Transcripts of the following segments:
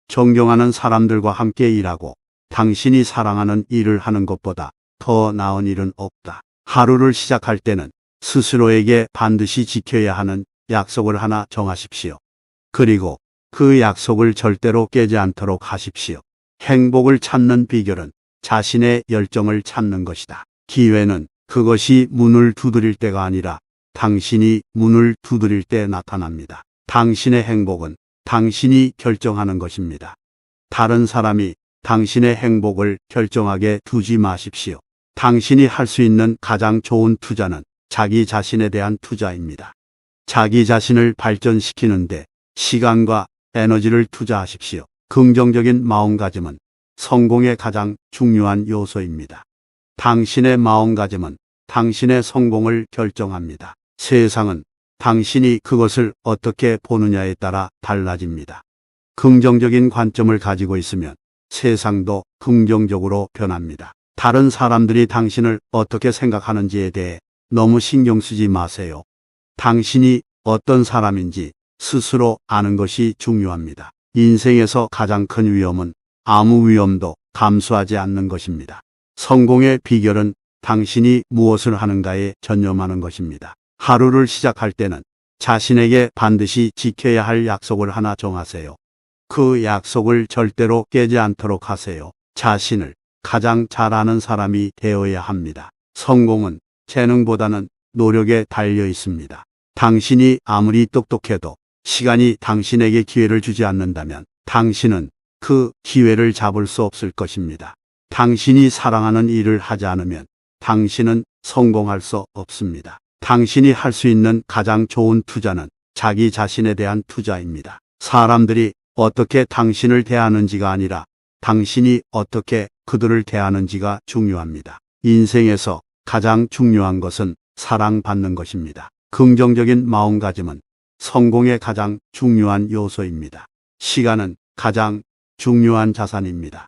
존경하는 사람들과 함께 일하고 당신이 사랑하는 일을 하는 것보다 더 나은 일은 없다. 하루를 시작할 때는 스스로에게 반드시 지켜야 하는 약속을 하나 정하십시오. 그리고 그 약속을 절대로 깨지 않도록 하십시오. 행복을 찾는 비결은 자신의 열정을 찾는 것이다. 기회는 그것이 문을 두드릴 때가 아니라 당신이 문을 두드릴 때 나타납니다. 당신의 행복은 당신이 결정하는 것입니다. 다른 사람이 당신의 행복을 결정하게 두지 마십시오. 당신이 할 수 있는 가장 좋은 투자는 자기 자신에 대한 투자입니다. 자기 자신을 발전시키는데 시간과 에너지를 투자하십시오. 긍정적인 마음가짐은 성공의 가장 중요한 요소입니다. 당신의 마음가짐은 당신의 성공을 결정합니다. 세상은 당신이 그것을 어떻게 보느냐에 따라 달라집니다. 긍정적인 관점을 가지고 있으면 세상도 긍정적으로 변합니다. 다른 사람들이 당신을 어떻게 생각하는지에 대해 너무 신경 쓰지 마세요. 당신이 어떤 사람인지 스스로 아는 것이 중요합니다. 인생에서 가장 큰 위험은 아무 위험도 감수하지 않는 것입니다. 성공의 비결은 당신이 무엇을 하는가에 전념하는 것입니다. 하루를 시작할 때는 자신에게 반드시 지켜야 할 약속을 하나 정하세요. 그 약속을 절대로 깨지 않도록 하세요. 자신을 가장 잘 아는 사람이 되어야 합니다. 성공은 재능보다는 노력에 달려 있습니다. 당신이 아무리 똑똑해도 시간이 당신에게 기회를 주지 않는다면 당신은 그 기회를 잡을 수 없을 것입니다. 당신이 사랑하는 일을 하지 않으면 당신은 성공할 수 없습니다. 당신이 할 수 있는 가장 좋은 투자는 자기 자신에 대한 투자입니다. 사람들이 어떻게 당신을 대하는지가 아니라 당신이 어떻게 그들을 대하는지가 중요합니다. 인생에서 가장 중요한 것은 사랑받는 것입니다. 긍정적인 마음가짐은 성공의 가장 중요한 요소입니다. 시간은 가장 중요한 자산입니다.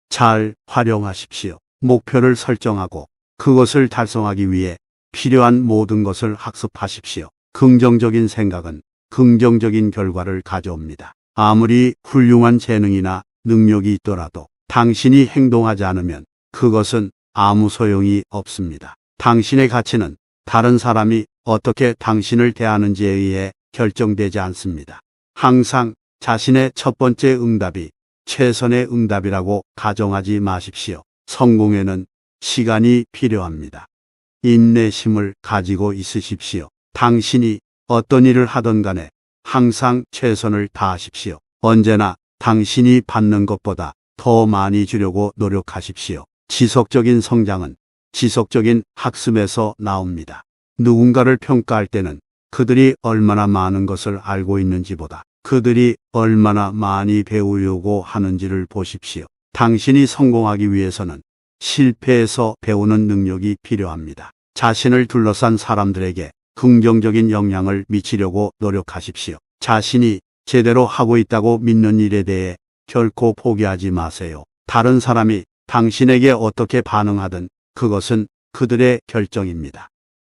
잘 활용하십시오. 목표를 설정하고 그것을 달성하기 위해 필요한 모든 것을 학습하십시오. 긍정적인 생각은 긍정적인 결과를 가져옵니다. 아무리 훌륭한 재능이나 능력이 있더라도 당신이 행동하지 않으면 그것은 아무 소용이 없습니다. 당신의 가치는 다른 사람이 어떻게 당신을 대하는지에 의해 결정되지 않습니다. 항상 자신의 첫 번째 응답이 최선의 응답이라고 가정하지 마십시오. 성공에는 시간이 필요합니다. 인내심을 가지고 있으십시오. 당신이 어떤 일을 하던 간에 항상 최선을 다하십시오. 언제나 당신이 받는 것보다 더 많이 주려고 노력하십시오. 지속적인 성장은 지속적인 학습에서 나옵니다. 누군가를 평가할 때는 그들이 얼마나 많은 것을 알고 있는지보다 그들이 얼마나 많이 배우려고 하는지를 보십시오. 당신이 성공하기 위해서는 실패에서 배우는 능력이 필요합니다. 자신을 둘러싼 사람들에게 긍정적인 영향을 미치려고 노력하십시오. 자신이 제대로 하고 있다고 믿는 일에 대해 결코 포기하지 마세요. 다른 사람이 당신에게 어떻게 반응하든 그것은 그들의 결정입니다.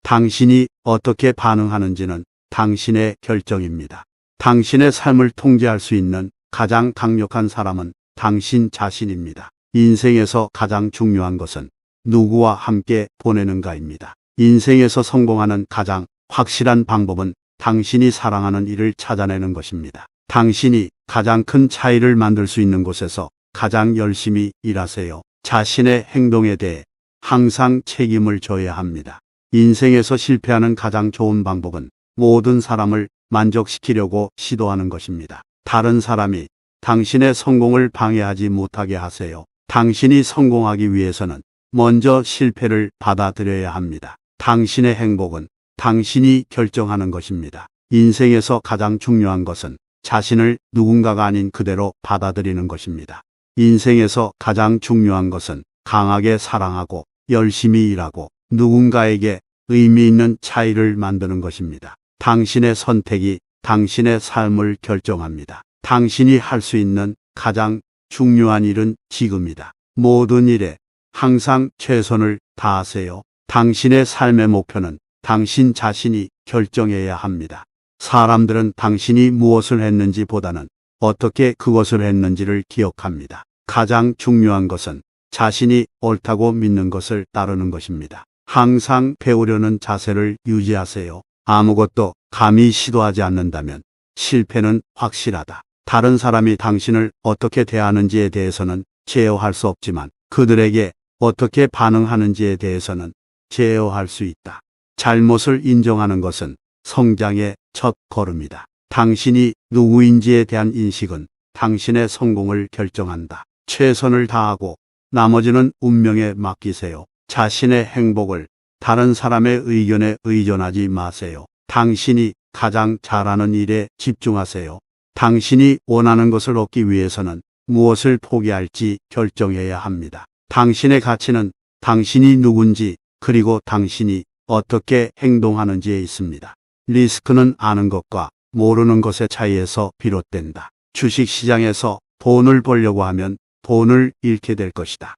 당신이 어떻게 반응하는지는 당신의 결정입니다. 당신의 삶을 통제할 수 있는 가장 강력한 사람은 당신 자신입니다. 인생에서 가장 중요한 것은 누구와 함께 보내는가입니다. 인생에서 성공하는 가장 확실한 방법은 당신이 사랑하는 일을 찾아내는 것입니다. 당신이 가장 큰 차이를 만들 수 있는 곳에서 가장 열심히 일하세요. 자신의 행동에 대해 항상 책임을 져야 합니다. 인생에서 실패하는 가장 좋은 방법은 모든 사람을 만족시키려고 시도하는 것입니다. 다른 사람이 당신의 성공을 방해하지 못하게 하세요. 당신이 성공하기 위해서는 먼저 실패를 받아들여야 합니다. 당신의 행복은 당신이 결정하는 것입니다. 인생에서 가장 중요한 것은 자신을 누군가가 아닌 그대로 받아들이는 것입니다. 인생에서 가장 중요한 것은 강하게 사랑하고 열심히 일하고 누군가에게 의미 있는 차이를 만드는 것입니다. 당신의 선택이 당신의 삶을 결정합니다. 당신이 할 수 있는 가장 중요한 일은 지금이다. 모든 일에 항상 최선을 다하세요. 당신의 삶의 목표는 당신 자신이 결정해야 합니다. 사람들은 당신이 무엇을 했는지 보다는 어떻게 그것을 했는지를 기억합니다. 가장 중요한 것은 자신이 옳다고 믿는 것을 따르는 것입니다. 항상 배우려는 자세를 유지하세요. 아무것도 감히 시도하지 않는다면 실패는 확실하다. 다른 사람이 당신을 어떻게 대하는지에 대해서는 제어할 수 없지만 그들에게 어떻게 반응하는지에 대해서는 제어할 수 있다. 잘못을 인정하는 것은 성장의 첫 걸음이다. 당신이 누구인지에 대한 인식은 당신의 성공을 결정한다. 최선을 다하고 나머지는 운명에 맡기세요. 자신의 행복을 다른 사람의 의견에 의존하지 마세요. 당신이 가장 잘하는 일에 집중하세요. 당신이 원하는 것을 얻기 위해서는 무엇을 포기할지 결정해야 합니다. 당신의 가치는 당신이 누군지 그리고 당신이 어떻게 행동하는지에 있습니다. 리스크는 아는 것과 모르는 것의 차이에서 비롯된다. 주식시장에서 돈을 벌려고 하면 돈을 잃게 될 것이다.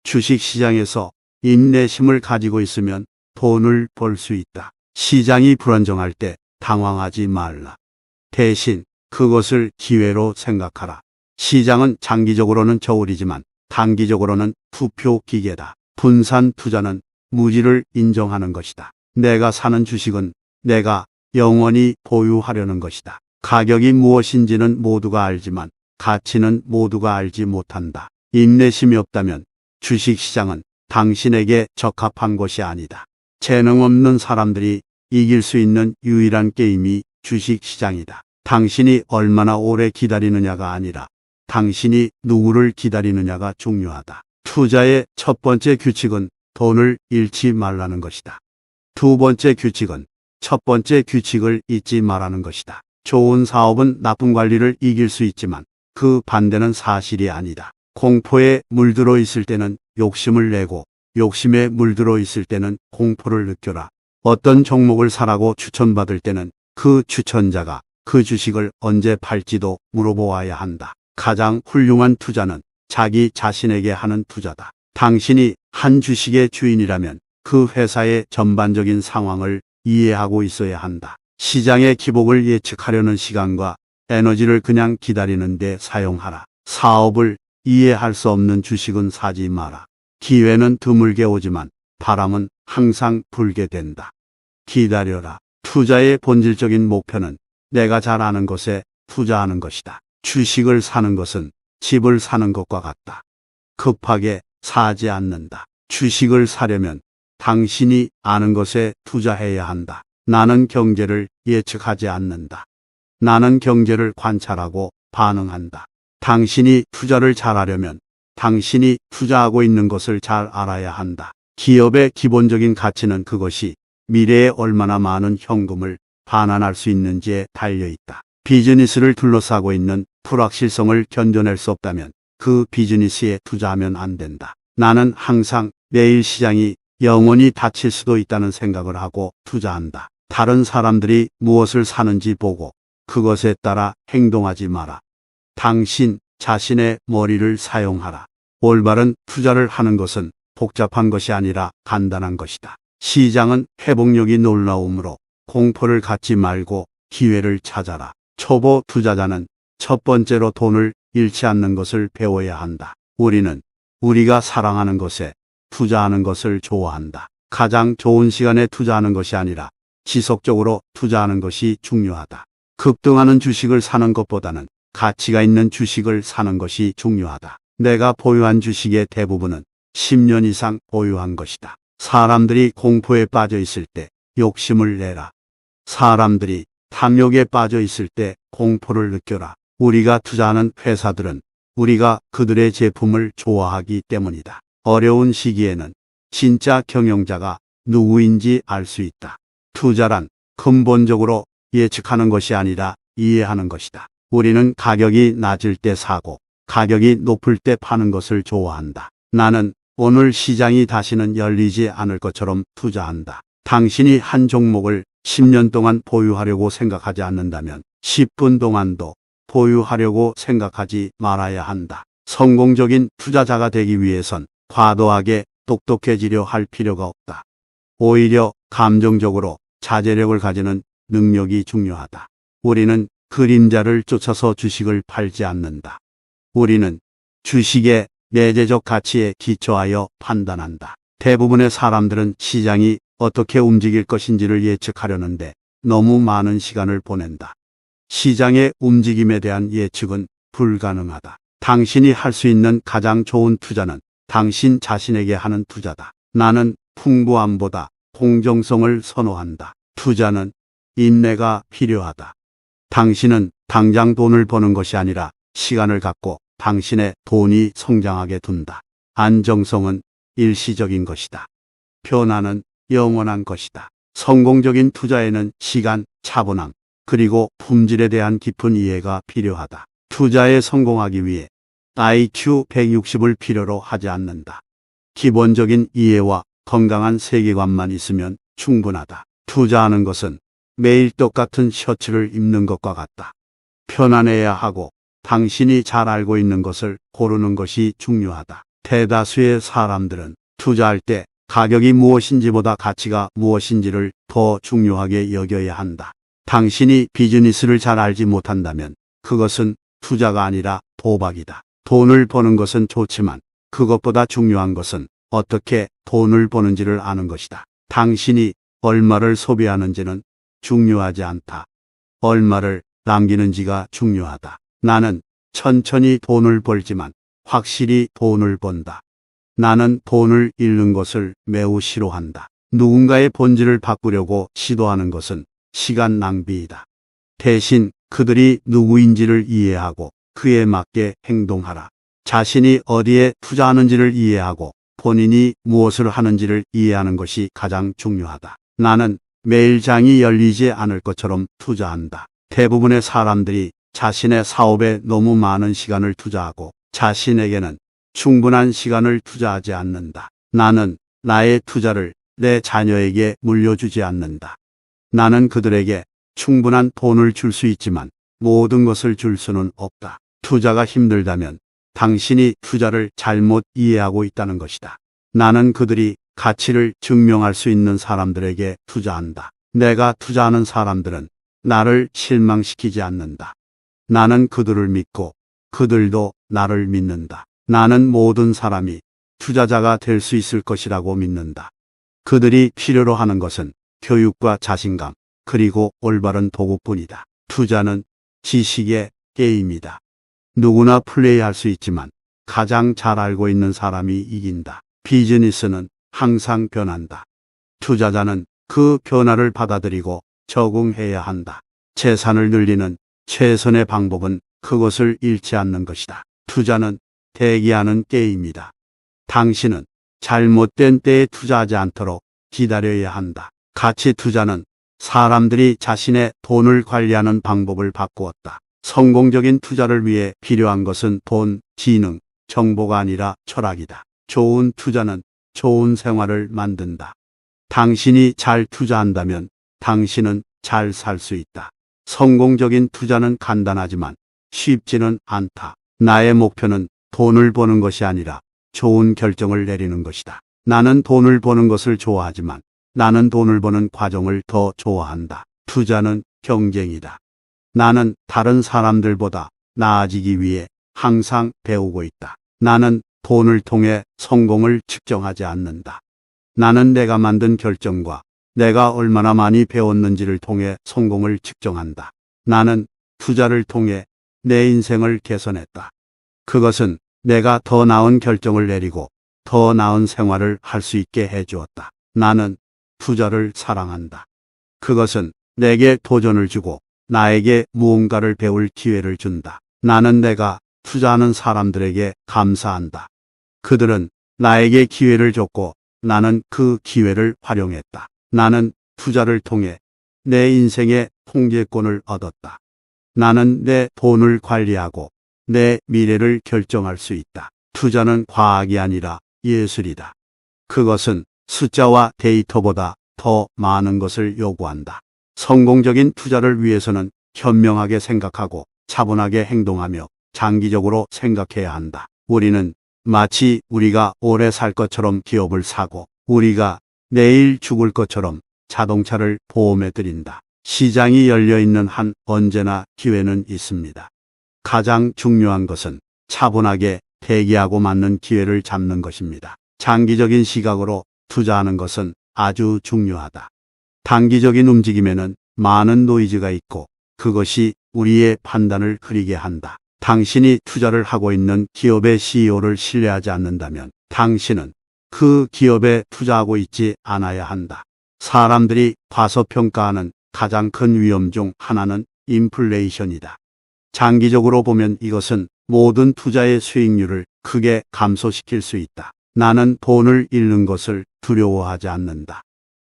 주식시장에서 인내심을 가지고 있으면 돈을 벌 수 있다. 시장이 불안정할 때 당황하지 말라. 대신 그것을 기회로 생각하라. 시장은 장기적으로는 저울이지만 단기적으로는 투표 기계다. 분산 투자는 무지를 인정하는 것이다. 내가 사는 주식은 내가 영원히 보유하려는 것이다. 가격이 무엇인지는 모두가 알지만 가치는 모두가 알지 못한다. 인내심이 없다면 주식시장은 당신에게 적합한 것이 아니다. 재능 없는 사람들이 이길 수 있는 유일한 게임이 주식시장이다. 당신이 얼마나 오래 기다리느냐가 아니라 당신이 누구를 기다리느냐가 중요하다. 투자의 첫 번째 규칙은 돈을 잃지 말라는 것이다. 두 번째 규칙은 첫 번째 규칙을 잊지 말라는 것이다. 좋은 사업은 나쁜 관리를 이길 수 있지만 그 반대는 사실이 아니다. 공포에 물들어 있을 때는 욕심을 내고 욕심에 물들어 있을 때는 공포를 느껴라. 어떤 종목을 사라고 추천받을 때는 그 추천자가 그 주식을 언제 팔지도 물어보아야 한다. 가장 훌륭한 투자는 자기 자신에게 하는 투자다. 당신이 한 주식의 주인이라면 그 회사의 전반적인 상황을 이해하고 있어야 한다. 시장의 기복을 예측하려는 시간과 에너지를 그냥 기다리는 데 사용하라. 사업을 이해할 수 없는 주식은 사지 마라. 기회는 드물게 오지만 바람은 항상 불게 된다. 기다려라. 투자의 본질적인 목표는 내가 잘 아는 것에 투자하는 것이다. 주식을 사는 것은 집을 사는 것과 같다. 급하게 사지 않는다. 주식을 사려면 당신이 아는 것에 투자해야 한다. 나는 경제를 예측하지 않는다. 나는 경제를 관찰하고 반응한다. 당신이 투자를 잘하려면 당신이 투자하고 있는 것을 잘 알아야 한다. 기업의 기본적인 가치는 그것이 미래에 얼마나 많은 현금을 반환할 수 있는지에 달려있다. 비즈니스를 둘러싸고 있는 불확실성을 견뎌낼 수 없다면 그 비즈니스에 투자하면 안 된다. 나는 항상 내일 시장이 영원히 닫힐 수도 있다는 생각을 하고 투자한다. 다른 사람들이 무엇을 사는지 보고 그것에 따라 행동하지 마라. 당신 자신의 머리를 사용하라. 올바른 투자를 하는 것은 복잡한 것이 아니라 간단한 것이다. 시장은 회복력이 놀라우므로 공포를 갖지 말고 기회를 찾아라. 초보 투자자는 첫 번째로 돈을 잃지 않는 것을 배워야 한다. 우리는 우리가 사랑하는 것에 투자하는 것을 좋아한다. 가장 좋은 시간에 투자하는 것이 아니라 지속적으로 투자하는 것이 중요하다. 급등하는 주식을 사는 것보다는 가치가 있는 주식을 사는 것이 중요하다. 내가 보유한 주식의 대부분은 10년 이상 보유한 것이다. 사람들이 공포에 빠져 있을 때 욕심을 내라. 사람들이 탐욕에 빠져 있을 때 공포를 느껴라. 우리가 투자하는 회사들은 우리가 그들의 제품을 좋아하기 때문이다. 어려운 시기에는 진짜 경영자가 누구인지 알 수 있다. 투자란 근본적으로 예측하는 것이 아니라 이해하는 것이다. 우리는 가격이 낮을 때 사고 가격이 높을 때 파는 것을 좋아한다. 나는 오늘 시장이 다시는 열리지 않을 것처럼 투자한다. 당신이 한 종목을 10년 동안 보유하려고 생각하지 않는다면 10분 동안도 보유하려고 생각하지 말아야 한다. 성공적인 투자자가 되기 위해선 과도하게 똑똑해지려 할 필요가 없다. 오히려 감정적으로 자제력을 가지는 능력이 중요하다. 우리는 그림자를 쫓아서 주식을 팔지 않는다. 우리는 주식의 내재적 가치에 기초하여 판단한다. 대부분의 사람들은 시장이 어떻게 움직일 것인지를 예측하려는데 너무 많은 시간을 보낸다. 시장의 움직임에 대한 예측은 불가능하다. 당신이 할 수 있는 가장 좋은 투자는 당신 자신에게 하는 투자다. 나는 풍부함보다 공정성을 선호한다. 투자는 인내가 필요하다. 당신은 당장 돈을 버는 것이 아니라 시간을 갖고 당신의 돈이 성장하게 둔다. 안정성은 일시적인 것이다. 변화는 영원한 것이다. 성공적인 투자에는 시간, 차분함, 그리고 품질에 대한 깊은 이해가 필요하다. 투자에 성공하기 위해 IQ 160을 필요로 하지 않는다. 기본적인 이해와 건강한 세계관만 있으면 충분하다. 투자하는 것은 매일 똑같은 셔츠를 입는 것과 같다. 편안해야 하고 당신이 잘 알고 있는 것을 고르는 것이 중요하다. 대다수의 사람들은 투자할 때 가격이 무엇인지보다 가치가 무엇인지를 더 중요하게 여겨야 한다. 당신이 비즈니스를 잘 알지 못한다면 그것은 투자가 아니라 도박이다. 돈을 버는 것은 좋지만 그것보다 중요한 것은 어떻게 돈을 버는지를 아는 것이다. 당신이 얼마를 소비하는지는 중요하지 않다. 얼마를 남기는지가 중요하다. 나는 천천히 돈을 벌지만 확실히 돈을 번다. 나는 돈을 잃는 것을 매우 싫어한다. 누군가의 본질을 바꾸려고 시도하는 것은 시간 낭비이다. 대신 그들이 누구인지를 이해하고 그에 맞게 행동하라. 자신이 어디에 투자하는지를 이해하고 본인이 무엇을 하는지를 이해하는 것이 가장 중요하다. 나는 매일 장이 열리지 않을 것처럼 투자한다. 대부분의 사람들이 자신의 사업에 너무 많은 시간을 투자하고 자신에게는 충분한 시간을 투자하지 않는다. 나는 나의 투자를 내 자녀에게 물려주지 않는다. 나는 그들에게 충분한 돈을 줄 수 있지만 모든 것을 줄 수는 없다. 투자가 힘들다면 당신이 투자를 잘못 이해하고 있다는 것이다. 나는 그들이 가치를 증명할 수 있는 사람들에게 투자한다. 내가 투자하는 사람들은 나를 실망시키지 않는다. 나는 그들을 믿고 그들도 나를 믿는다. 나는 모든 사람이 투자자가 될 수 있을 것이라고 믿는다. 그들이 필요로 하는 것은 교육과 자신감, 그리고 올바른 도구뿐이다. 투자는 지식의 게임이다. 누구나 플레이할 수 있지만 가장 잘 알고 있는 사람이 이긴다. 비즈니스는 항상 변한다. 투자자는 그 변화를 받아들이고 적응해야 한다. 재산을 늘리는 최선의 방법은 그것을 잃지 않는 것이다. 투자는 대기하는 게임이다. 당신은 잘못된 때에 투자하지 않도록 기다려야 한다. 가치 투자는 사람들이 자신의 돈을 관리하는 방법을 바꾸었다. 성공적인 투자를 위해 필요한 것은 돈, 지능, 정보가 아니라 철학이다. 좋은 투자는 좋은 생활을 만든다. 당신이 잘 투자한다면 당신은 잘 살 수 있다. 성공적인 투자는 간단하지만 쉽지는 않다. 나의 목표는 돈을 버는 것이 아니라 좋은 결정을 내리는 것이다. 나는 돈을 버는 것을 좋아하지만 나는 돈을 버는 과정을 더 좋아한다. 투자는 경쟁이다. 나는 다른 사람들보다 나아지기 위해 항상 배우고 있다. 나는 돈을 통해 성공을 측정하지 않는다. 나는 내가 만든 결정과 내가 얼마나 많이 배웠는지를 통해 성공을 측정한다. 나는 투자를 통해 내 인생을 개선했다. 그것은 내가 더 나은 결정을 내리고 더 나은 생활을 할 수 있게 해주었다. 나는 투자를 사랑한다. 그것은 내게 도전을 주고 나에게 무언가를 배울 기회를 준다. 나는 내가 투자하는 사람들에게 감사한다. 그들은 나에게 기회를 줬고 나는 그 기회를 활용했다. 나는 투자를 통해 내 인생의 통제권을 얻었다. 나는 내 돈을 관리하고 내 미래를 결정할 수 있다. 투자는 과학이 아니라 예술이다. 그것은 숫자와 데이터보다 더 많은 것을 요구한다. 성공적인 투자를 위해서는 현명하게 생각하고 차분하게 행동하며 장기적으로 생각해야 한다. 우리는 마치 우리가 오래 살 것처럼 기업을 사고 우리가 내일 죽을 것처럼 자동차를 보험해 드린다. 시장이 열려 있는 한 언제나 기회는 있습니다. 가장 중요한 것은 차분하게 대기하고 맞는 기회를 잡는 것입니다. 장기적인 시각으로 투자하는 것은 아주 중요하다. 단기적인 움직임에는 많은 노이즈가 있고 그것이 우리의 판단을 흐리게 한다. 당신이 투자를 하고 있는 기업의 CEO를 신뢰하지 않는다면 당신은 그 기업에 투자하고 있지 않아야 한다. 사람들이 과소평가하는 가장 큰 위험 중 하나는 인플레이션이다. 장기적으로 보면 이것은 모든 투자의 수익률을 크게 감소시킬 수 있다. 나는 돈을 잃는 것을 두려워하지 않는다.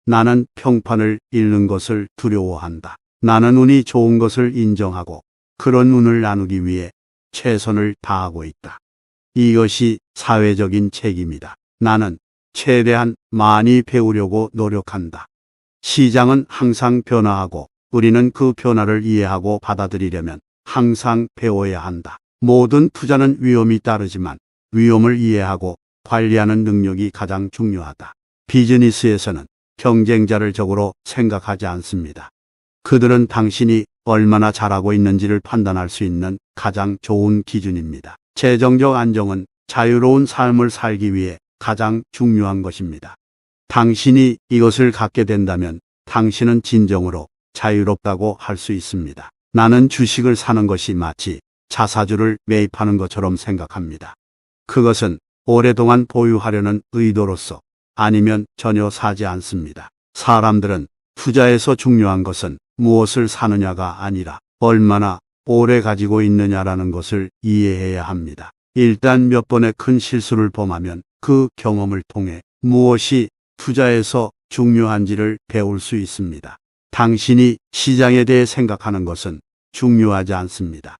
나는 평판을 잃는 것을 두려워한다. 나는 운이 좋은 것을 인정하고 그런 운을 나누기 위해 최선을 다하고 있다. 이것이 사회적인 책임이다. 나는 최대한 많이 배우려고 노력한다. 시장은 항상 변화하고 우리는 그 변화를 이해하고 받아들이려면 항상 배워야 한다. 모든 투자는 위험이 따르지만 위험을 이해하고 관리하는 능력이 가장 중요하다. 비즈니스에서는 경쟁자를 적으로 생각하지 않습니다. 그들은 당신이 얼마나 잘하고 있는지를 판단할 수 있는 가장 좋은 기준입니다. 재정적 안정은 자유로운 삶을 살기 위해 가장 중요한 것입니다. 당신이 이것을 갖게 된다면 당신은 진정으로 자유롭다고 할 수 있습니다. 나는 주식을 사는 것이 마치 자사주를 매입하는 것처럼 생각합니다. 그것은 오랫동안 보유하려는 의도로서 아니면 전혀 사지 않습니다. 사람들은 투자에서 중요한 것은 무엇을 사느냐가 아니라 얼마나 오래 가지고 있느냐라는 것을 이해해야 합니다. 일단 몇 번의 큰 실수를 범하면 그 경험을 통해 무엇이 투자에서 중요한지를 배울 수 있습니다. 당신이 시장에 대해 생각하는 것은 중요하지 않습니다.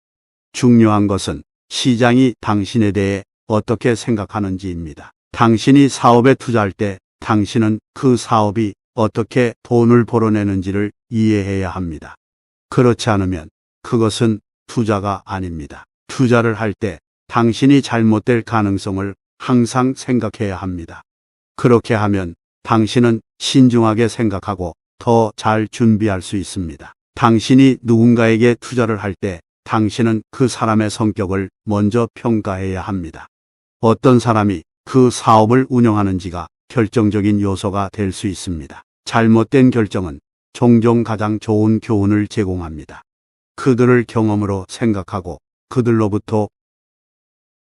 중요한 것은 시장이 당신에 대해 어떻게 생각하는지입니다. 당신이 사업에 투자할 때 당신은 그 사업이 어떻게 돈을 벌어내는지를 이해해야 합니다. 그렇지 않으면 그것은 투자가 아닙니다. 투자를 할 때 당신이 잘못될 가능성을 항상 생각해야 합니다. 그렇게 하면 당신은 신중하게 생각하고 더 잘 준비할 수 있습니다. 당신이 누군가에게 투자를 할 때 당신은 그 사람의 성격을 먼저 평가해야 합니다. 어떤 사람이 그 사업을 운영하는지가 결정적인 요소가 될 수 있습니다. 잘못된 결정은 종종 가장 좋은 교훈을 제공합니다. 그들을 경험으로 생각하고 그들로부터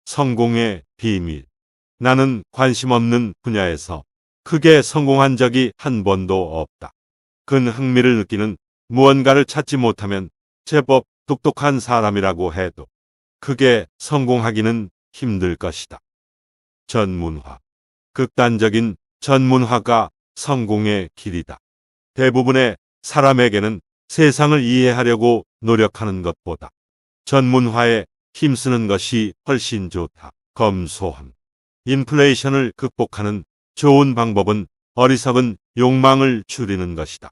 성공의 비밀. 나는 관심 없는 분야에서 크게 성공한 적이 한 번도 없다. 큰 흥미를 느끼는 무언가를 찾지 못하면 제법 똑똑한 사람이라고 해도 크게 성공하기는 힘들 것이다. 전문화. 극단적인 전문화가 성공의 길이다. 대부분의 사람에게는 세상을 이해하려고 노력하는 것보다 전문화에 힘쓰는 것이 훨씬 좋다. 검소함. 인플레이션을 극복하는 좋은 방법은 어리석은 욕망을 줄이는 것이다.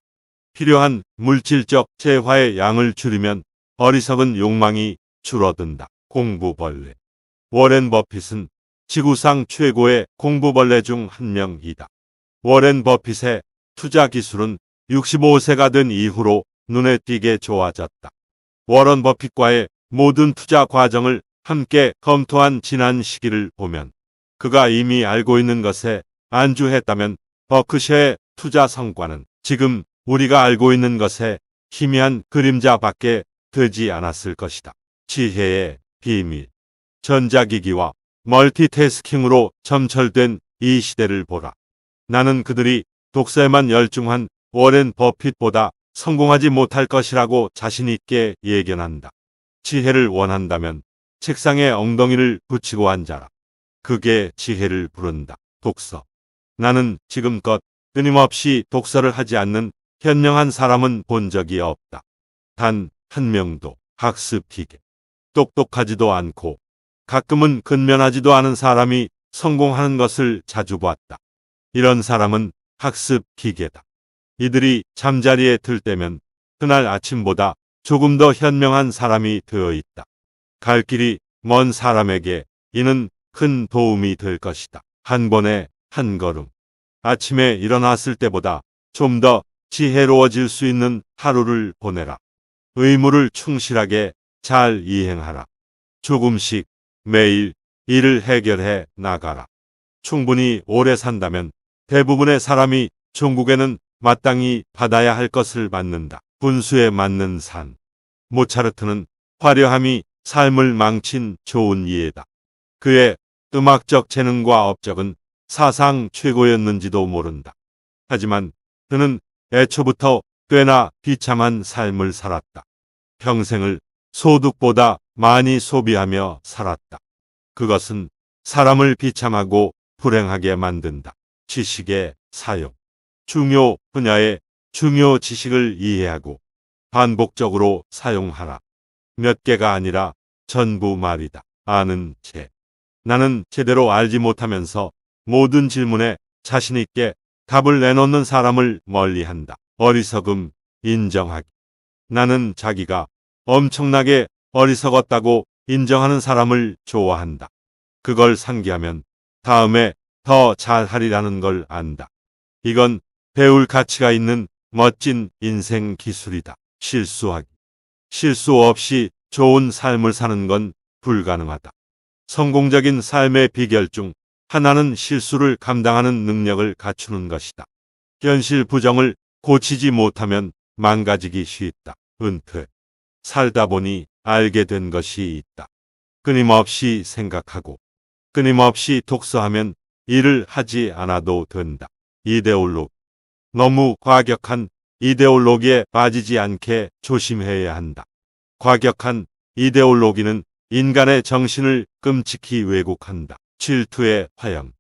필요한 물질적 재화의 양을 줄이면 어리석은 욕망이 줄어든다. 공부벌레. 워렌 버핏은 지구상 최고의 공부벌레 중 한 명이다. 워렌 버핏의 투자 기술은 65세가 된 이후로 눈에 띄게 좋아졌다. 워런 버핏과의 모든 투자 과정을 함께 검토한 지난 시기를 보면 그가 이미 알고 있는 것에 안주했다면 버크셔의 투자 성과는 지금 우리가 알고 있는 것에 희미한 그림자밖에 되지 않았을 것이다. 지혜의 비밀. 전자기기와 멀티태스킹으로 점철된 이 시대를 보라. 나는 그들이 독서에만 열중한 워렌 버핏보다 성공하지 못할 것이라고 자신 있게 예견한다. 지혜를 원한다면 책상에 엉덩이를 붙이고 앉아라. 그게 지혜를 부른다. 독서. 나는 지금껏 끊임없이 독서를 하지 않는 현명한 사람은 본 적이 없다. 단 한 명도. 학습 기계. 똑똑하지도 않고 가끔은 근면하지도 않은 사람이 성공하는 것을 자주 봤다. 이런 사람은 학습 기계다. 이들이 잠자리에 들 때면 그날 아침보다 조금 더 현명한 사람이 되어 있다. 갈 길이 먼 사람에게 이는 큰 도움이 될 것이다. 한 번에 한 걸음. 아침에 일어났을 때보다 좀 더 지혜로워질 수 있는 하루를 보내라. 의무를 충실하게 잘 이행하라. 조금씩 매일 일을 해결해 나가라. 충분히 오래 산다면 대부분의 사람이 종국에는 마땅히 받아야 할 것을 받는다. 분수에 맞는 산. 모차르트는 화려함이 삶을 망친 좋은 예다. 그의 음악적 재능과 업적은 사상 최고였는지도 모른다. 하지만 그는 애초부터 꽤나 비참한 삶을 살았다. 평생을 소득보다 많이 소비하며 살았다. 그것은 사람을 비참하고 불행하게 만든다. 지식의 사용. 중요 분야의 중요 지식을 이해하고 반복적으로 사용하라. 몇 개가 아니라 전부 말이다. 아는 체. 나는 제대로 알지 못하면서 모든 질문에 자신 있게 답을 내놓는 사람을 멀리한다. 어리석음 인정하기. 나는 자기가 엄청나게 어리석었다고 인정하는 사람을 좋아한다. 그걸 상기하면 다음에 더 잘하리라는 걸 안다. 이건 배울 가치가 있는 멋진 인생 기술이다. 실수하기. 실수 없이 좋은 삶을 사는 건 불가능하다. 성공적인 삶의 비결 중 하나는 실수를 감당하는 능력을 갖추는 것이다. 현실 부정을 고치지 못하면 망가지기 쉽다. 은퇴. 살다 보니 알게 된 것이 있다. 끊임없이 생각하고 끊임없이 독서하면 일을 하지 않아도 된다. 이데올로기. 너무 과격한 이데올로기에 빠지지 않게 조심해야 한다. 과격한 이데올로기는 인간의 정신을 끔찍히 왜곡한다. 질투의 화형.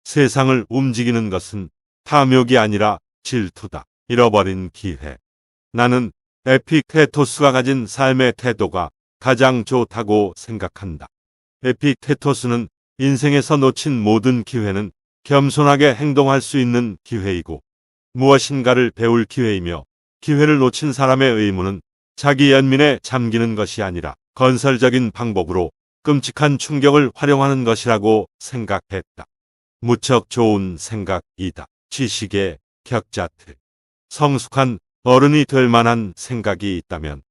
세상을 움직이는 것은 탐욕이 아니라 질투다. 잃어버린 기회. 나는 에픽테토스가 가진 삶의 태도가 가장 좋다고 생각한다. 에픽테토스는 인생에서 놓친 모든 기회는 겸손하게 행동할 수 있는 기회이고 무엇인가를 배울 기회이며 기회를 놓친 사람의 의무는 자기 연민에 잠기는 것이 아니라 건설적인 방법으로 끔찍한 충격을 활용하는 것이라고 생각했다. 무척 좋은 생각이다. 지식의 격자트. 성숙한 어른이 될 만한 생각이 있다면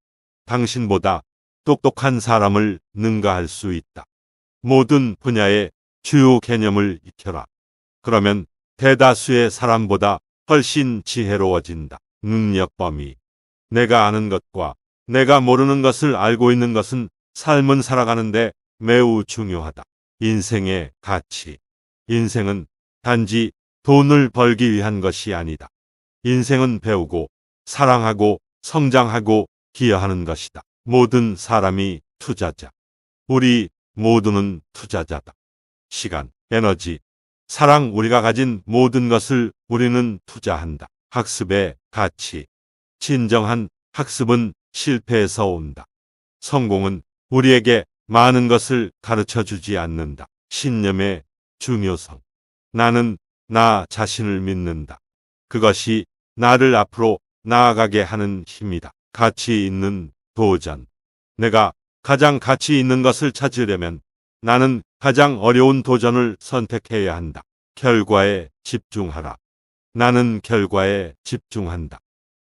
당신보다 똑똑한 사람을 능가할 수 있다. 모든 분야의 주요 개념을 익혀라. 그러면 대다수의 사람보다 훨씬 지혜로워진다. 능력 범위. 내가 아는 것과 내가 모르는 것을 알고 있는 것은 삶은 살아가는데 매우 중요하다. 인생의 가치. 인생은 단지 돈을 벌기 위한 것이 아니다. 인생은 배우고 사랑하고 성장하고 기여하는 것이다. 모든 사람이 투자자. 우리 모두는 투자자다. 시간, 에너지, 사랑, 우리가 가진 모든 것을 우리는 투자한다. 학습의 가치. 진정한 학습은 실패에서 온다. 성공은 우리에게 많은 것을 가르쳐 주지 않는다. 신념의 중요성. 나는 나 자신을 믿는다. 그것이 나를 앞으로 나아가게 하는 힘이다. 가치 있는 도전. 내가 가장 가치 있는 것을 찾으려면 나는 가장 어려운 도전을 선택해야 한다. 결과에 집중하라. 나는 결과에 집중한다.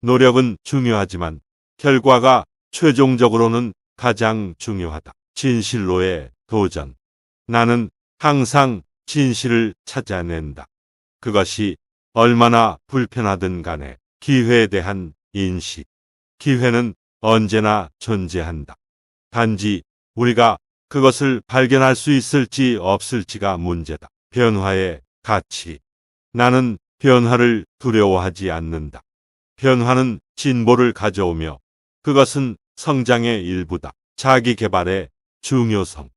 노력은 중요하지만 결과가 최종적으로는 가장 중요하다. 진실로의 도전. 나는 항상 진실을 찾아낸다. 그것이 얼마나 불편하든 간에. 기회에 대한 인식. 기회는 언제나 존재한다. 단지 우리가 그것을 발견할 수 있을지 없을지가 문제다. 변화의 가치. 나는 변화를 두려워하지 않는다. 변화는 진보를 가져오며 그것은 성장의 일부다. 자기 개발의 중요성.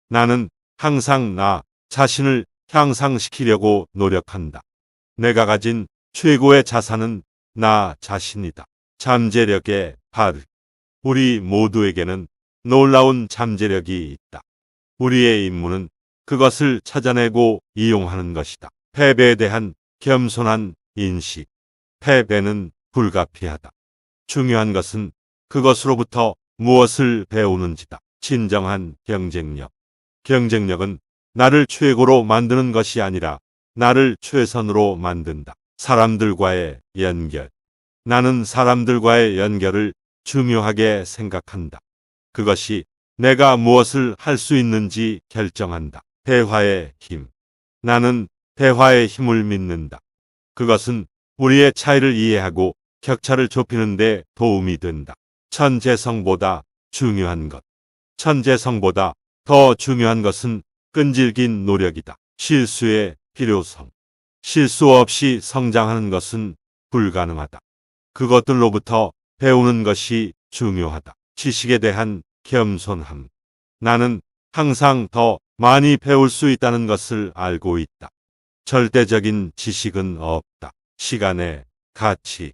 나는 항상 나 자신을 향상시키려고 노력한다. 내가 가진 최고의 자산은 나 자신이다. 잠재력의 바르. 우리 모두에게는 놀라운 잠재력이 있다. 우리의 임무는 그것을 찾아내고 이용하는 것이다. 패배에 대한 겸손한 인식. 패배는 불가피하다. 중요한 것은 그것으로부터 무엇을 배우는지다. 진정한 경쟁력. 경쟁력은 나를 최고로 만드는 것이 아니라 나를 최선으로 만든다. 사람들과의 연결. 나는 사람들과의 연결을 중요하게 생각한다. 그것이 내가 무엇을 할 수 있는지 결정한다. 대화의 힘. 나는 대화의 힘을 믿는다. 그것은 우리의 차이를 이해하고 격차를 좁히는 데 도움이 된다. 천재성보다 중요한 것. 천재성보다 더 중요한 것은 끈질긴 노력이다. 실수의 필요성. 실수 없이 성장하는 것은 불가능하다. 그것들로부터 배우는 것이 중요하다. 지식에 대한 겸손함. 나는 항상 더 많이 배울 수 있다는 것을 알고 있다. 절대적인 지식은 없다. 시간의 가치.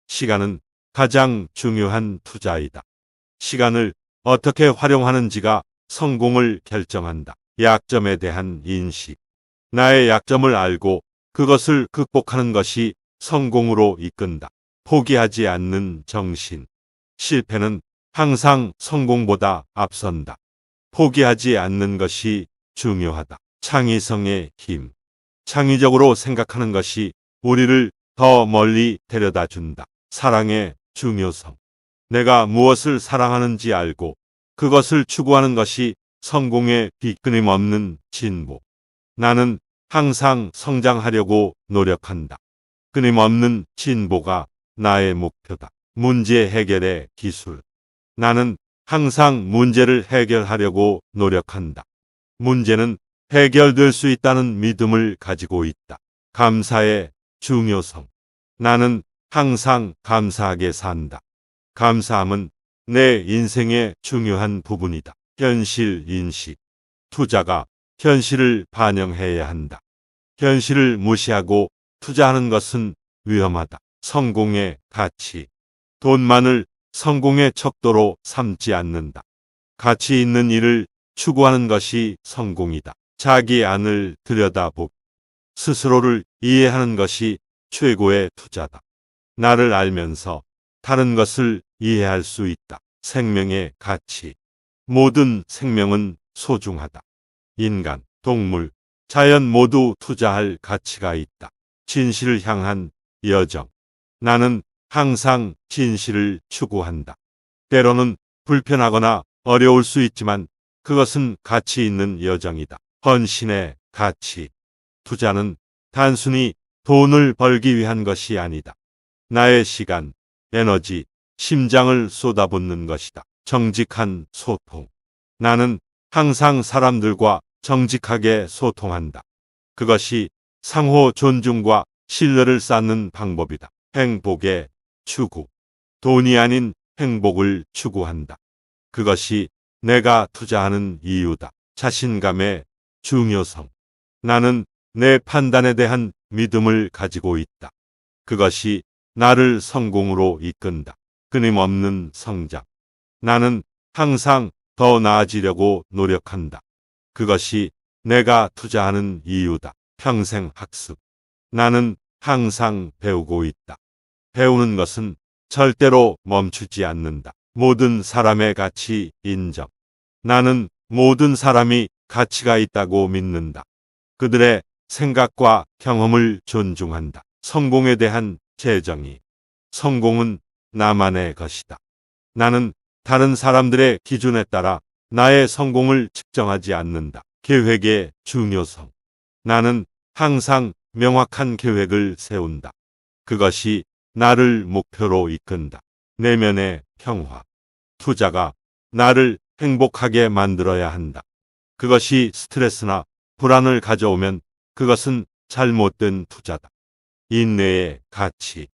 시간은 가장 중요한 투자이다. 시간을 어떻게 활용하는지가 성공을 결정한다. 약점에 대한 인식. 나의 약점을 알고 그것을 극복하는 것이 성공으로 이끈다. 포기하지 않는 정신. 실패는 항상 성공보다 앞선다. 포기하지 않는 것이 중요하다. 창의성의 힘. 창의적으로 생각하는 것이 우리를 더 멀리 데려다 준다. 사랑의 중요성. 내가 무엇을 사랑하는지 알고 그것을 추구하는 것이 성공의 끊임없는 진보. 나는 항상 성장하려고 노력한다. 끊임없는 진보가 나의 목표다. 문제 해결의 기술. 나는 항상 문제를 해결하려고 노력한다. 문제는 해결될 수 있다는 믿음을 가지고 있다. 감사의 중요성. 나는 항상 감사하게 산다. 감사함은 내 인생의 중요한 부분이다. 현실 인식. 투자가 현실을 반영해야 한다. 현실을 무시하고 투자하는 것은 위험하다. 성공의 가치. 돈만을 성공의 척도로 삼지 않는다. 가치 있는 일을 추구하는 것이 성공이다. 자기 안을 들여다보고 스스로를 이해하는 것이 최고의 투자다. 나를 알면서 다른 것을 이해할 수 있다. 생명의 가치. 모든 생명은 소중하다. 인간, 동물, 자연 모두 투자할 가치가 있다. 진실을 향한 여정. 나는 항상 진실을 추구한다. 때로는 불편하거나 어려울 수 있지만 그것은 가치 있는 여정이다. 헌신의 가치. 투자는 단순히 돈을 벌기 위한 것이 아니다. 나의 시간, 에너지, 심장을 쏟아붓는 것이다. 정직한 소통. 나는 항상 사람들과 정직하게 소통한다. 그것이 상호 존중과 신뢰를 쌓는 방법이다. 행복의 추구. 돈이 아닌 행복을 추구한다. 그것이 내가 투자하는 이유다. 자신감의 중요성. 나는 내 판단에 대한 믿음을 가지고 있다. 그것이 나를 성공으로 이끈다. 끊임없는 성장. 나는 항상 더 나아지려고 노력한다. 그것이 내가 투자하는 이유다. 평생 학습. 나는 항상 배우고 있다. 배우는 것은 절대로 멈추지 않는다. 모든 사람의 가치 인정. 나는 모든 사람이 가치가 있다고 믿는다. 그들의 생각과 경험을 존중한다. 성공에 대한 재정의. 성공은 나만의 것이다. 나는 다른 사람들의 기준에 따라 나의 성공을 측정하지 않는다. 계획의 중요성. 나는 항상 명확한 계획을 세운다. 그것이 나를 목표로 이끈다. 내면의 평화. 투자가 나를 행복하게 만들어야 한다. 그것이 스트레스나 불안을 가져오면 그것은 잘못된 투자다. 인내의 가치.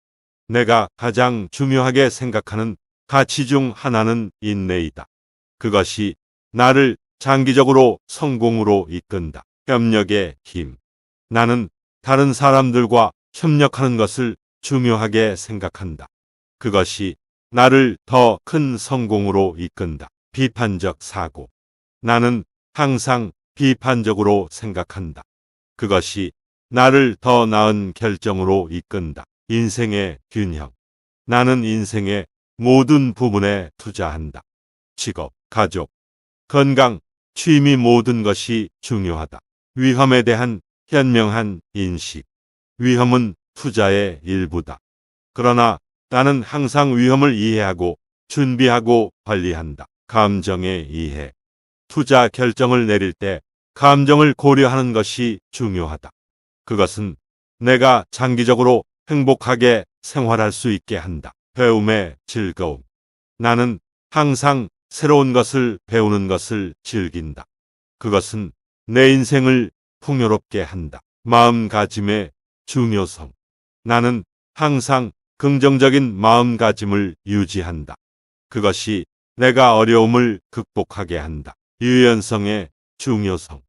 내가 가장 중요하게 생각하는 가치 중 하나는 인내이다. 그것이 나를 장기적으로 성공으로 이끈다. 협력의 힘. 나는 다른 사람들과 협력하는 것을 중요하게 생각한다. 그것이 나를 더 큰 성공으로 이끈다. 비판적 사고. 나는 항상 비판적으로 생각한다. 그것이 나를 더 나은 결정으로 이끈다. 인생의 균형. 나는 인생의 모든 부분에 투자한다. 직업, 가족, 건강, 취미 모든 것이 중요하다. 위험에 대한 현명한 인식. 위험은 투자의 일부다. 그러나 나는 항상 위험을 이해하고 준비하고 관리한다. 감정의 이해. 투자 결정을 내릴 때 감정을 고려하는 것이 중요하다. 그것은 내가 장기적으로 행복하게 생활할 수 있게 한다. 배움의 즐거움. 나는 항상 새로운 것을 배우는 것을 즐긴다. 그것은 내 인생을 풍요롭게 한다. 마음가짐의 중요성. 나는 항상 긍정적인 마음가짐을 유지한다. 그것이 내가 어려움을 극복하게 한다. 유연성의 중요성.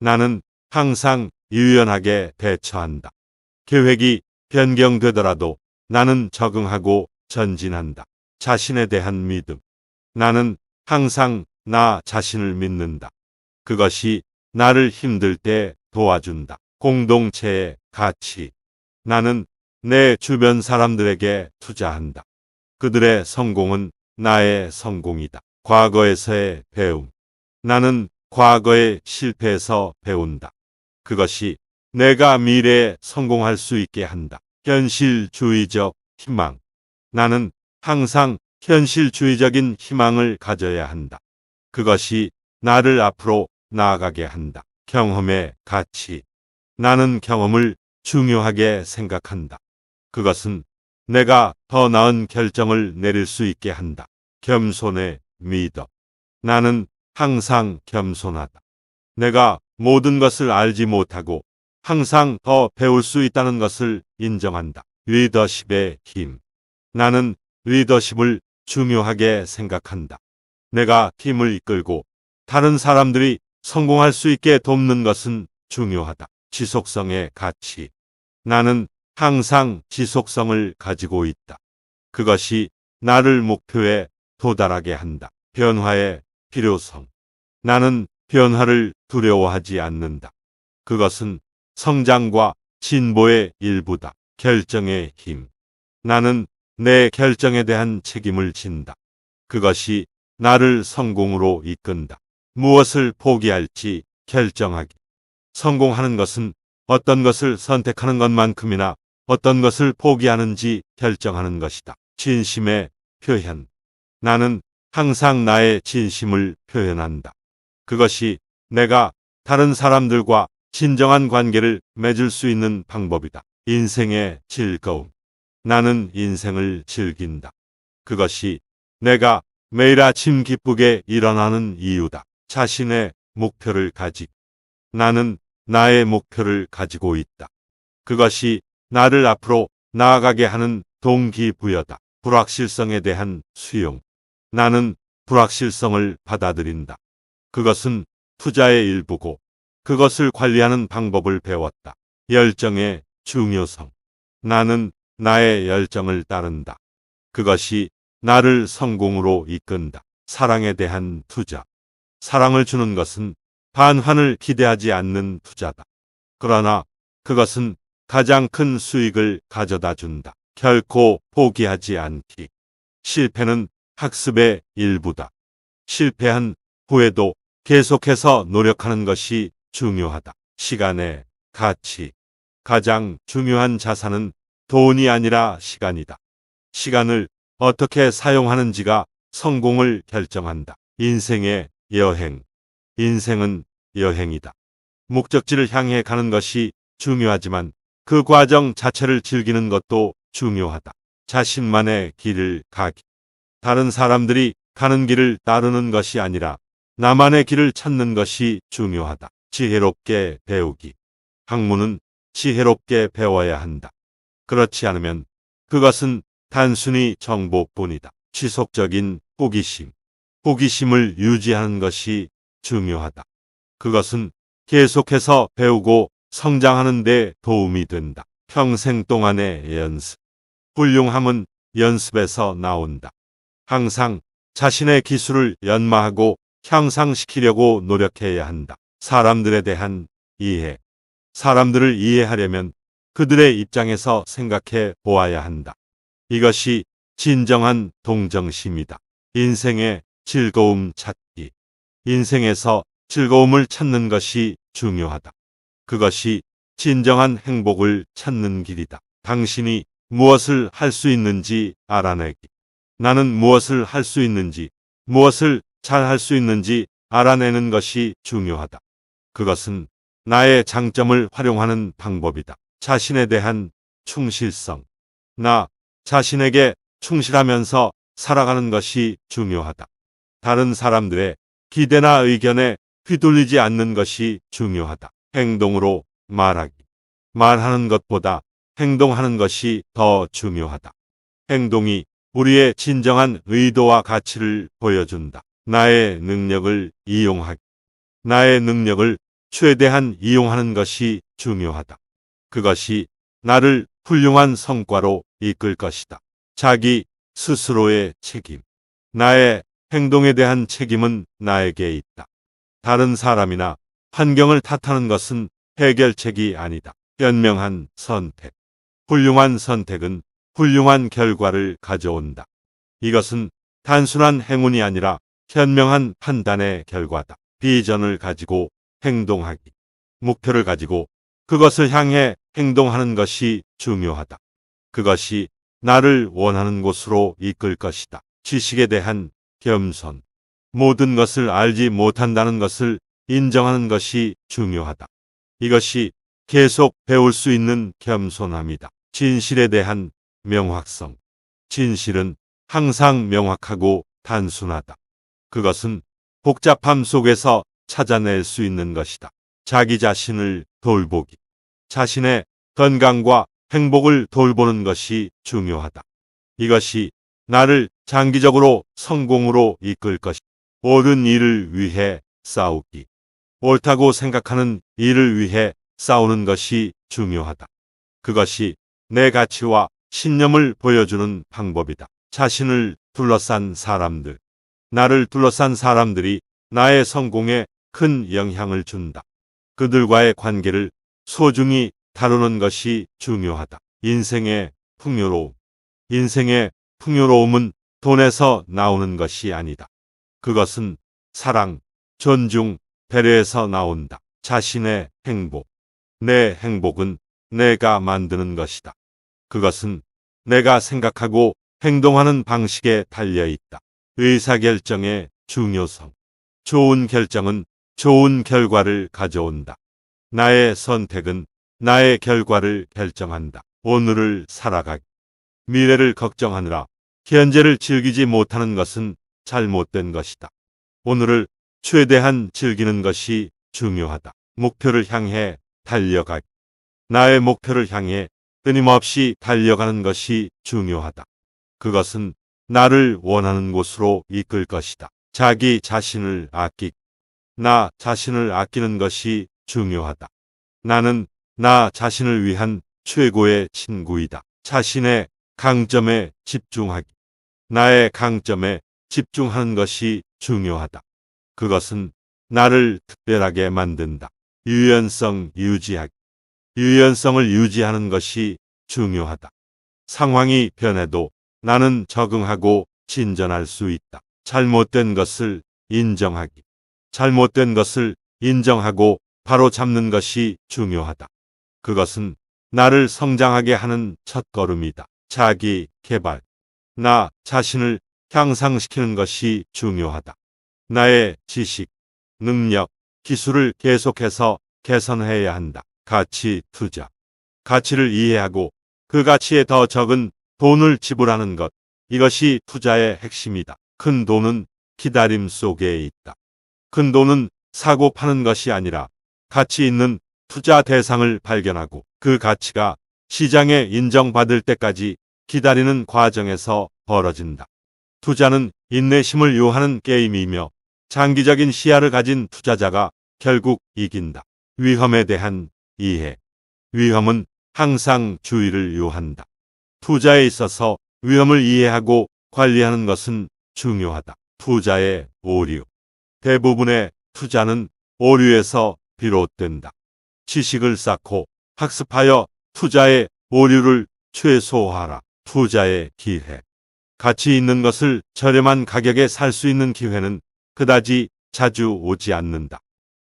나는 항상 유연하게 대처한다. 계획이 변경되더라도 나는 적응하고 전진한다. 자신에 대한 믿음. 나는 항상 나 자신을 믿는다. 그것이 나를 힘들 때 도와준다. 공동체의 가치. 나는 내 주변 사람들에게 투자한다. 그들의 성공은 나의 성공이다. 과거에서의 배움. 나는 과거의 실패에서 배운다. 그것이 내가 미래에 성공할 수 있게 한다. 현실주의적 희망. 나는 항상 현실주의적인 희망을 가져야 한다. 그것이 나를 앞으로 나아가게 한다. 경험의 가치. 나는 경험을 중요하게 생각한다. 그것은 내가 더 나은 결정을 내릴 수 있게 한다. 겸손의 미덕. 나는 항상 겸손하다. 내가 모든 것을 알지 못하고 항상 더 배울 수 있다는 것을 인정한다. 리더십의 힘. 나는 리더십을 중요하게 생각한다. 내가 팀을 이끌고 다른 사람들이 성공할 수 있게 돕는 것은 중요하다. 지속성의 가치. 나는 항상 지속성을 가지고 있다. 그것이 나를 목표에 도달하게 한다. 변화의 필요성. 나는 변화를 두려워하지 않는다. 그것은 성장과 진보의 일부다. 결정의 힘. 나는 내 결정에 대한 책임을 진다. 그것이 나를 성공으로 이끈다. 무엇을 포기할지 결정하기. 성공하는 것은 어떤 것을 선택하는 것만큼이나 어떤 것을 포기하는지 결정하는 것이다. 진심의 표현. 나는 항상 나의 진심을 표현한다. 그것이 내가 다른 사람들과 진정한 관계를 맺을 수 있는 방법이다. 인생의 즐거움. 나는 인생을 즐긴다. 그것이 내가 매일 아침 기쁘게 일어나는 이유다. 자신의 목표를 가지고. 나는 나의 목표를 가지고 있다. 그것이 나를 앞으로 나아가게 하는 동기부여다. 불확실성에 대한 수용. 나는 불확실성을 받아들인다. 그것은 투자의 일부고 그것을 관리하는 방법을 배웠다. 열정의 중요성. 나는 나의 열정을 따른다. 그것이 나를 성공으로 이끈다. 사랑에 대한 투자. 사랑을 주는 것은 반환을 기대하지 않는 투자다. 그러나 그것은 가장 큰 수익을 가져다 준다. 결코 포기하지 않기. 실패는 학습의 일부다. 실패한 후에도 계속해서 노력하는 것이 중요하다. 시간의 가치. 가장 중요한 자산은 돈이 아니라 시간이다. 시간을 어떻게 사용하는지가 성공을 결정한다. 인생의 여행. 인생은 여행이다. 목적지를 향해 가는 것이 중요하지만 그 과정 자체를 즐기는 것도 중요하다. 자신만의 길을 가기. 다른 사람들이 가는 길을 따르는 것이 아니라 나만의 길을 찾는 것이 중요하다. 지혜롭게 배우기. 학문은 지혜롭게 배워야 한다. 그렇지 않으면 그것은 단순히 정보뿐이다. 지속적인 호기심. 호기심을 유지하는 것이 중요하다. 그것은 계속해서 배우고 성장하는 데 도움이 된다. 평생 동안의 연습. 훌륭함은 연습에서 나온다. 항상 자신의 기술을 연마하고 향상시키려고 노력해야 한다. 사람들에 대한 이해. 사람들을 이해하려면 그들의 입장에서 생각해 보아야 한다. 이것이 진정한 동정심이다. 인생의 즐거움 찾기. 인생에서 즐거움을 찾는 것이 중요하다. 그것이 진정한 행복을 찾는 길이다. 당신이 무엇을 할 수 있는지 알아내기. 나는 무엇을 할 수 있는지, 무엇을 잘 할 수 있는지 알아내는 것이 중요하다. 그것은 나의 장점을 활용하는 방법이다. 자신에 대한 충실성. 나 자신에게 충실하면서 살아가는 것이 중요하다. 다른 사람들의 기대나 의견에 휘둘리지 않는 것이 중요하다. 행동으로 말하기. 말하는 것보다 행동하는 것이 더 중요하다. 행동이 우리의 진정한 의도와 가치를 보여준다. 나의 능력을 이용하기. 나의 능력을 최대한 이용하는 것이 중요하다. 그것이 나를 훌륭한 성과로 이끌 것이다. 자기 스스로의 책임. 나의 행동에 대한 책임은 나에게 있다. 다른 사람이나 환경을 탓하는 것은 해결책이 아니다. 현명한 선택. 훌륭한 선택은 훌륭한 결과를 가져온다. 이것은 단순한 행운이 아니라 현명한 판단의 결과다. 비전을 가지고 행동하기. 목표를 가지고 그것을 향해 행동하는 것이 중요하다. 그것이 나를 원하는 곳으로 이끌 것이다. 지식에 대한 겸손. 모든 것을 알지 못한다는 것을 인정하는 것이 중요하다. 이것이 계속 배울 수 있는 겸손함이다. 진실에 대한 명확성. 진실은 항상 명확하고 단순하다. 그것은 복잡함 속에서 찾아낼 수 있는 것이다. 자기 자신을 돌보기. 자신의 건강과 행복을 돌보는 것이 중요하다. 이것이 나를 장기적으로 성공으로 이끌 것이다. 옳은 일을 위해 싸우기. 옳다고 생각하는 일을 위해 싸우는 것이 중요하다. 그것이 내 가치와 신념을 보여주는 방법이다. 자신을 둘러싼 사람들. 나를 둘러싼 사람들이 나의 성공에 큰 영향을 준다. 그들과의 관계를 소중히 다루는 것이 중요하다. 인생의 풍요로움. 인생의 풍요로움은 돈에서 나오는 것이 아니다. 그것은 사랑, 존중, 배려에서 나온다. 자신의 행복. 내 행복은 내가 만드는 것이다. 그것은 내가 생각하고 행동하는 방식에 달려 있다. 의사결정의 중요성. 좋은 결정은 좋은 결과를 가져온다. 나의 선택은 나의 결과를 결정한다. 오늘을 살아가기. 미래를 걱정하느라 현재를 즐기지 못하는 것은 잘못된 것이다. 오늘을 최대한 즐기는 것이 중요하다. 목표를 향해 달려가기. 나의 목표를 향해 끊임없이 달려가는 것이 중요하다. 그것은 나를 원하는 곳으로 이끌 것이다. 자기 자신을 아끼기. 나 자신을 아끼는 것이 중요하다. 나는 나 자신을 위한 최고의 친구이다. 자신의 강점에 집중하기. 나의 강점에 집중하는 것이 중요하다. 그것은 나를 특별하게 만든다. 유연성 유지하기. 유연성을 유지하는 것이 중요하다. 상황이 변해도 나는 적응하고 진전할 수 있다. 잘못된 것을 인정하기. 잘못된 것을 인정하고 바로 잡는 것이 중요하다. 그것은 나를 성장하게 하는 첫걸음이다. 자기 개발. 나 자신을 향상시키는 것이 중요하다. 나의 지식, 능력, 기술을 계속해서 개선해야 한다. 가치 투자. 가치를 이해하고 그 가치에 더 적은 돈을 지불하는 것. 이것이 투자의 핵심이다. 큰 돈은 기다림 속에 있다. 큰 돈은 사고 파는 것이 아니라 가치 있는 투자 대상을 발견하고 그 가치가 시장에 인정받을 때까지 기다리는 과정에서 벌어진다. 투자는 인내심을 요하는 게임이며 장기적인 시야를 가진 투자자가 결국 이긴다. 위험에 대한 이해. 위험은 항상 주의를 요한다. 투자에 있어서 위험을 이해하고 관리하는 것은 중요하다. 투자의 오류. 대부분의 투자는 오류에서 비롯된다. 지식을 쌓고 학습하여 투자의 오류를 최소화하라. 투자의 기회. 가치 있는 것을 저렴한 가격에 살 수 있는 기회는 그다지 자주 오지 않는다.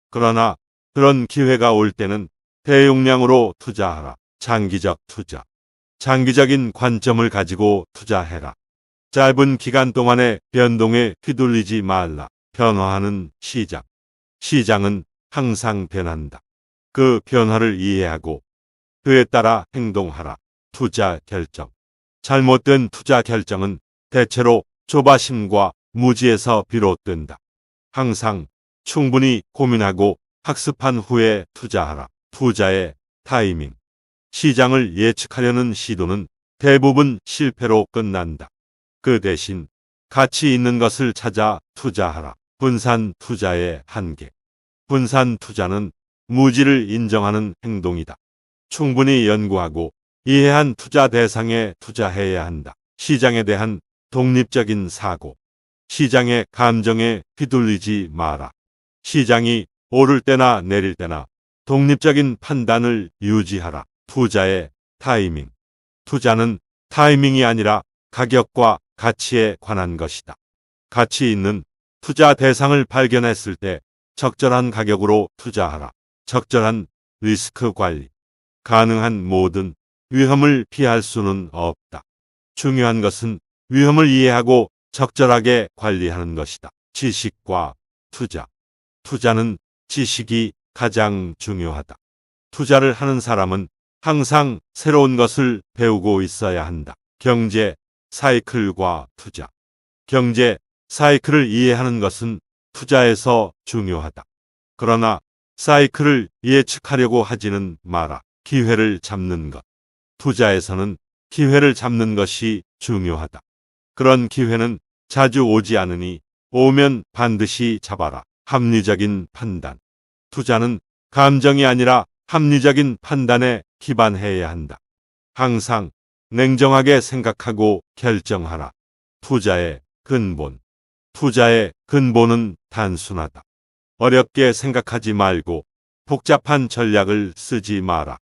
그러나 그런 기회가 올 때는 대용량으로 투자하라. 장기적 투자. 장기적인 관점을 가지고 투자해라. 짧은 기간 동안의 변동에 휘둘리지 말라. 변화하는 시장. 시장은 항상 변한다. 그 변화를 이해하고 그에 따라 행동하라. 투자 결정. 잘못된 투자 결정은 대체로 조바심과 무지에서 비롯된다. 항상 충분히 고민하고 학습한 후에 투자하라. 투자의 타이밍. 시장을 예측하려는 시도는 대부분 실패로 끝난다. 그 대신 가치 있는 것을 찾아 투자하라. 분산 투자의 한계. 분산 투자는 무지를 인정하는 행동이다. 충분히 연구하고 이해한 투자 대상에 투자해야 한다. 시장에 대한 독립적인 사고. 시장의 감정에 휘둘리지 마라. 시장이 오를 때나 내릴 때나 독립적인 판단을 유지하라. 투자의 타이밍. 투자는 타이밍이 아니라 가격과 가치에 관한 것이다. 가치 있는 투자 대상을 발견했을 때 적절한 가격으로 투자하라. 적절한 리스크 관리. 가능한 모든 위험을 피할 수는 없다. 중요한 것은 위험을 이해하고 적절하게 관리하는 것이다. 지식과 투자. 투자는 지식이 가장 중요하다. 투자를 하는 사람은 항상 새로운 것을 배우고 있어야 한다. 경제 사이클과 투자. 경제 사이클을 이해하는 것은 투자에서 중요하다. 그러나 사이클을 예측하려고 하지는 마라. 기회를 잡는 것. 투자에서는 기회를 잡는 것이 중요하다. 그런 기회는 자주 오지 않으니 오면 반드시 잡아라. 합리적인 판단. 투자는 감정이 아니라 합리적인 판단에 기반해야 한다. 항상 냉정하게 생각하고 결정하라. 투자의 근본. 투자의 근본은 단순하다. 어렵게 생각하지 말고 복잡한 전략을 쓰지 마라.